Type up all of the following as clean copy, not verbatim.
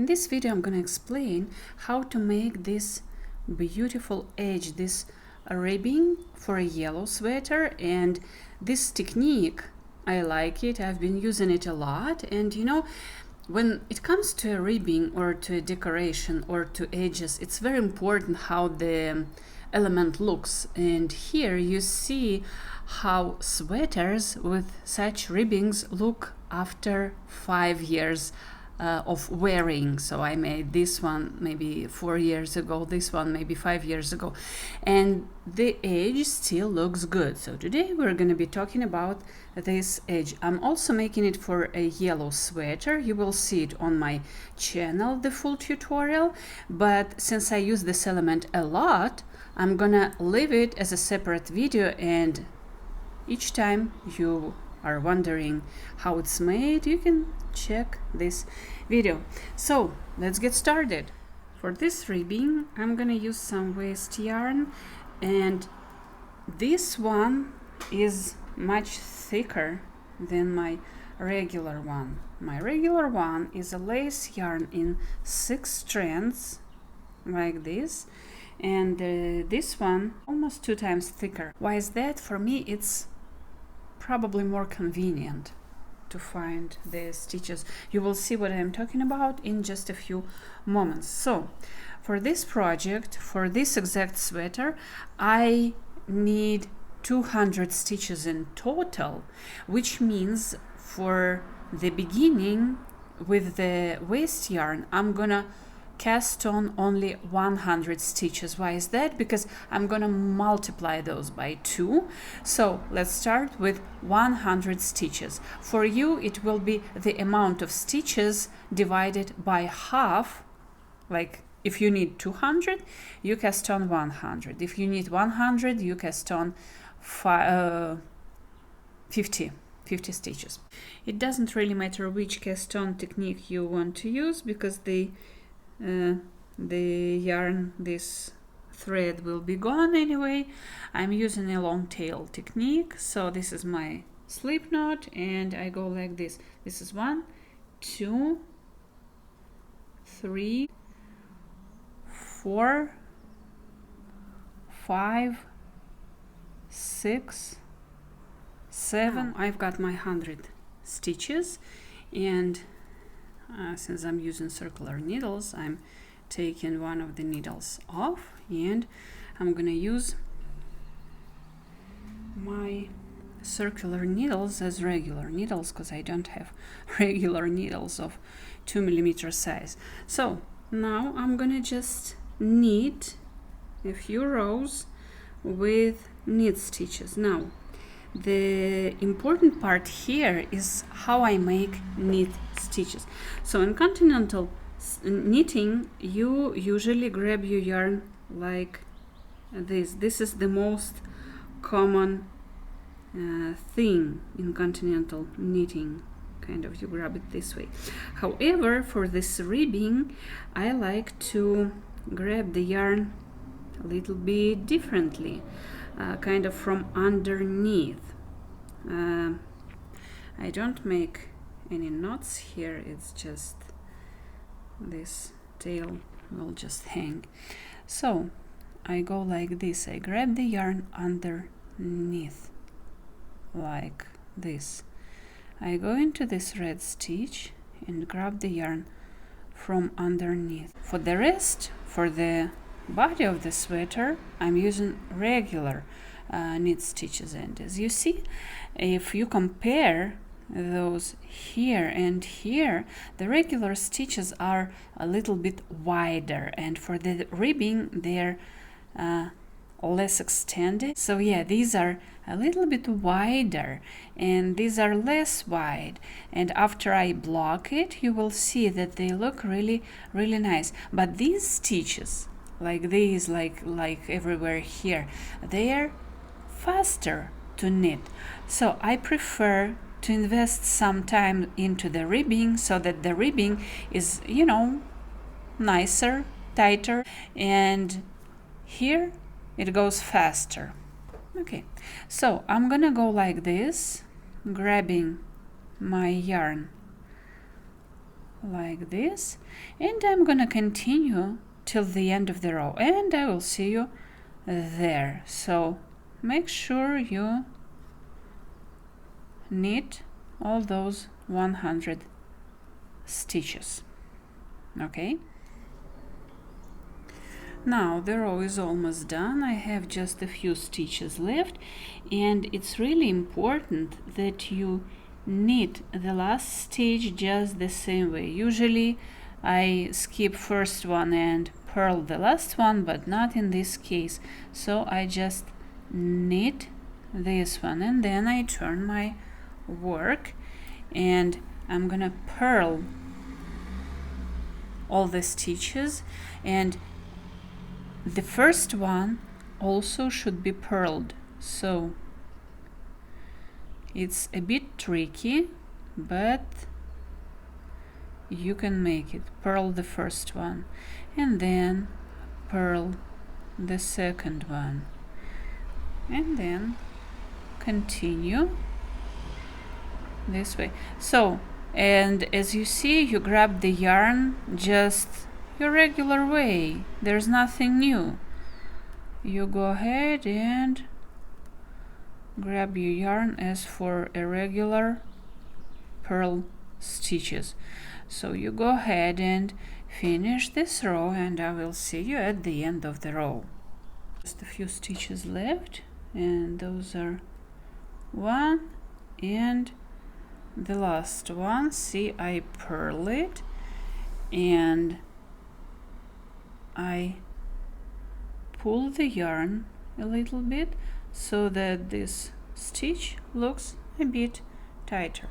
this video I'm gonna explain how to make this beautiful edge, this ribbing for a yellow sweater. And this technique, I like it, I've been using it a lot. And you know, when it comes to a ribbing or to a decoration or to edges, it's very important how the element looks. And here you see how sweaters with such ribbings look after 5 years of wearing. So I made this one maybe 4 years ago, this one maybe 5 years ago, and the edge still looks good. So today we're going to be talking about this edge. I'm also making it for a yellow sweater. You will see it on my channel, the full tutorial, but since I use this element a lot, I'm gonna leave it as a separate video, and each time you are wondering how it's made, you can check this video. So let's get started. For this ribbing, I'm gonna use some waste yarn, and this one is much thicker than my regular one. My regular one is a lace yarn in 6 strands like this, and this one almost 2 times thicker. Why is that? For me it's probably more convenient to find the stitches. You will see what I'm talking about in just a few moments. So for this project, for this exact sweater, I need 200 stitches in total, which means for the beginning with the waste yarn I'm gonna cast on only 100 stitches. Why is that? Because I'm gonna multiply those by 2. So let's start with 100 stitches. For you it will be the amount of stitches divided by half. Like if you need 200, you cast on 100. If you need 100, you cast on 50 stitches. It doesn't really matter which cast on technique you want to use, because the yarn, this thread, will be gone anyway. I'm using a long tail technique. So this is my slip knot, and I go like this. This is 1, 2, 3, 4, 5, 6, 7. I've got my 100 stitches, and since I'm using circular needles, I'm taking one of the needles off, and I'm gonna use my circular needles as regular needles, because I don't have regular needles of 2mm size. So now I'm gonna just knit a few rows with knit stitches. Now the important part here is how I make knit stitches. So in continental knitting, you usually grab your yarn like this. This is the most common thing in continental knitting. Kind of, you grab it this way. However, for this ribbing, I like to grab the yarn a little bit differently. Kind of from underneath. I don't make any knots here, it's just this tail will just hang. So I go like this, I grab the yarn underneath like this. I go into this red stitch and grab the yarn from underneath. For the rest, for the body of the sweater, I'm using regular knit stitches, and as you see, if you compare those here and here, the regular stitches are a little bit wider, and for the ribbing they're less extended. So yeah, these are a little bit wider and these are less wide, and after I block it, you will see that they look really nice. But these stitches, like these, like everywhere here, they are faster to knit. So I prefer to invest some time into the ribbing, so that the ribbing is, you know, nicer, tighter, and here it goes faster. Okay, so I'm gonna go like this, grabbing my yarn like this, and I'm gonna continue till the end of the row, and I will see you there. So make sure you knit all those 100 stitches. Okay, now the row is almost done. I have just a few stitches left, and it's really important that you knit the last stitch just the same way. Usually I skip first one and purl the last one, but not in this case. So I just knit this one, and then I turn my work, and I'm gonna purl all the stitches, and the first one also should be purled. So it's a bit tricky, but you can make it. Purl the first one, and then purl the second one, and then continue this way. So, and as you see, you grab the yarn just your regular way. There's nothing new. You go ahead and grab your yarn as for a regular purl stitches. So you go ahead and finish this row, and I will see you at the end of the row. Just a few stitches left, and those are one and the last one. See, I purl it and I pull the yarn a little bit so that this stitch looks a bit tighter,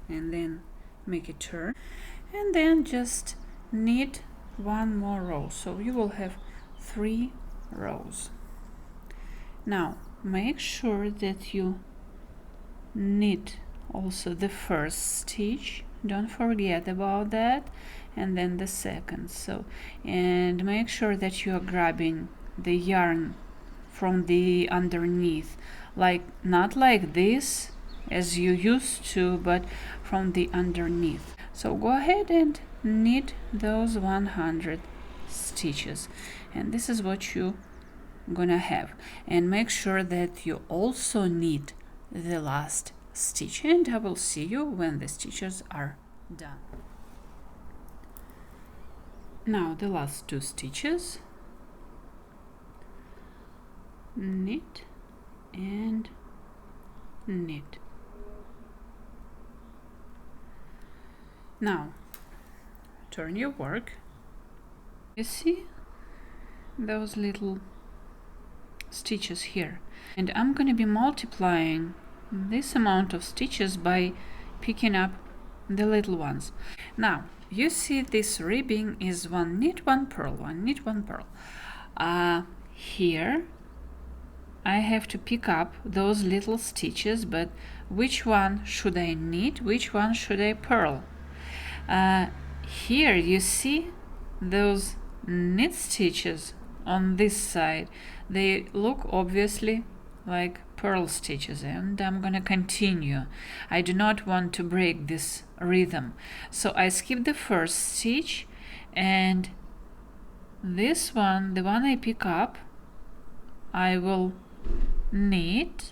and then make a turn, and then just knit one more row. So you will have 3 rows. Now make sure that you knit also the first stitch, don't forget about that, and then the second. So, and make sure that you are grabbing the yarn from the underneath, like not like this as you used to, but from the underneath. So go ahead and knit those 100 stitches, and this is what you gonna have. And make sure that you also knit the last stitch, and I will see you when the stitches are done. Now the last 2 stitches, knit and knit. Now turn your work. You see those little stitches here, and I'm going to be multiplying this amount of stitches by picking up the little ones. Now you see this ribbing is 1 knit 1 purl, 1 knit 1 purl. Here I have to pick up those little stitches, but which one should I knit, which one should I purl? Here you see those knit stitches on this side. They look obviously like purl stitches, and I'm gonna continue. I do not want to break this rhythm, so I skip the first stitch, and this one, the one I pick up, I will knit,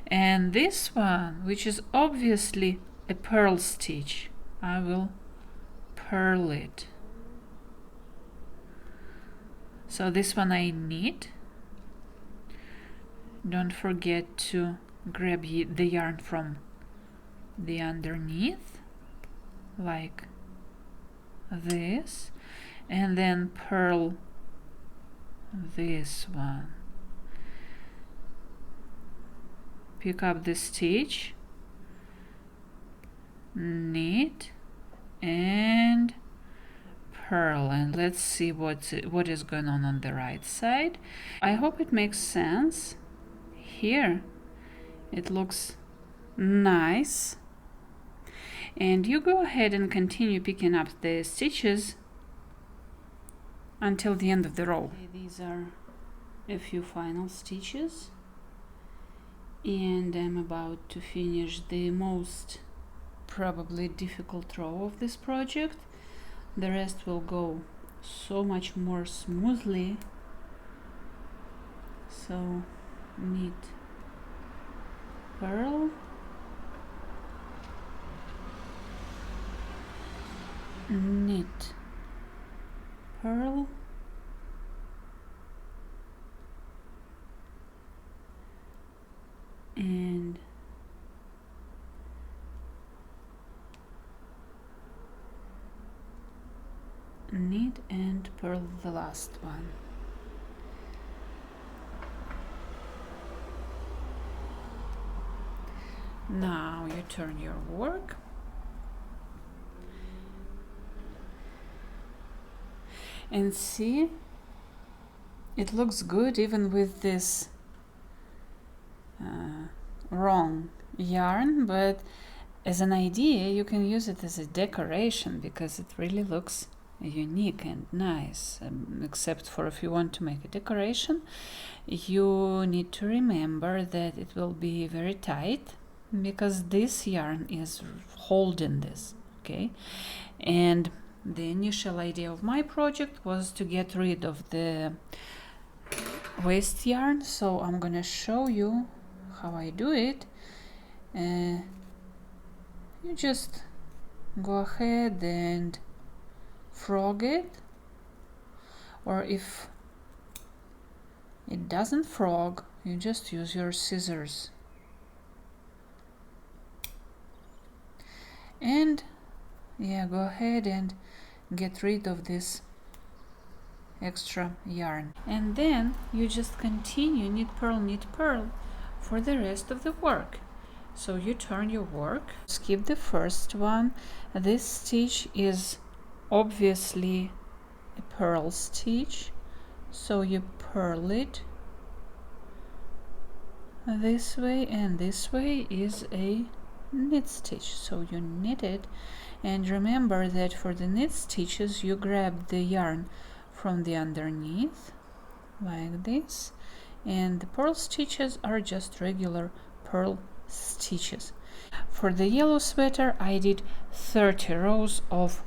and this one, which is obviously a purl stitch, I will purl it. So this one I knit. Don't forget to grab the yarn from the underneath, like this, and then purl this one. Pick up the stitch, knit, and purl, and let's see what is going on the right side. I hope it makes sense. Here it looks nice, and you go ahead and continue picking up the stitches until the end of the row. Okay, these are a few final stitches, And I'm about to finish the most probably difficult row of this project. The rest will go so much more smoothly. So knit, purl, knit, purl, and knit and purl the last one. Now you turn your work and see, it looks good even with this wrong yarn, but as an idea you can use it as a decoration because it really looks unique and nice. Except for if you want to make a decoration, you need to remember that it will be very tight because this yarn is holding this, okay? And the initial idea of my project was to get rid of the waste yarn, so I'm gonna show you how I do it. You just go ahead and frog it, or if it doesn't frog, you just use your scissors and go ahead and get rid of this extra yarn, and then you just continue knit, purl for the rest of the work. So you turn your work, skip the first one. This stitch is obviously a purl stitch, so you purl it this way, and this way is a knit stitch, so you knit it. And remember that for the knit stitches you grab the yarn from the underneath like this, and the purl stitches are just regular purl stitches. For the yellow sweater I did 30 rows of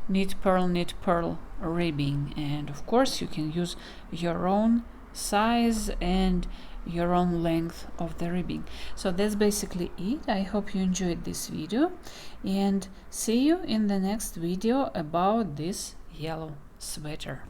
knit, purl ribbing, and of course you can use your own size and your own length of the ribbing. So that's basically it. I hope you enjoyed this video, and see you in the next video about this yellow sweater.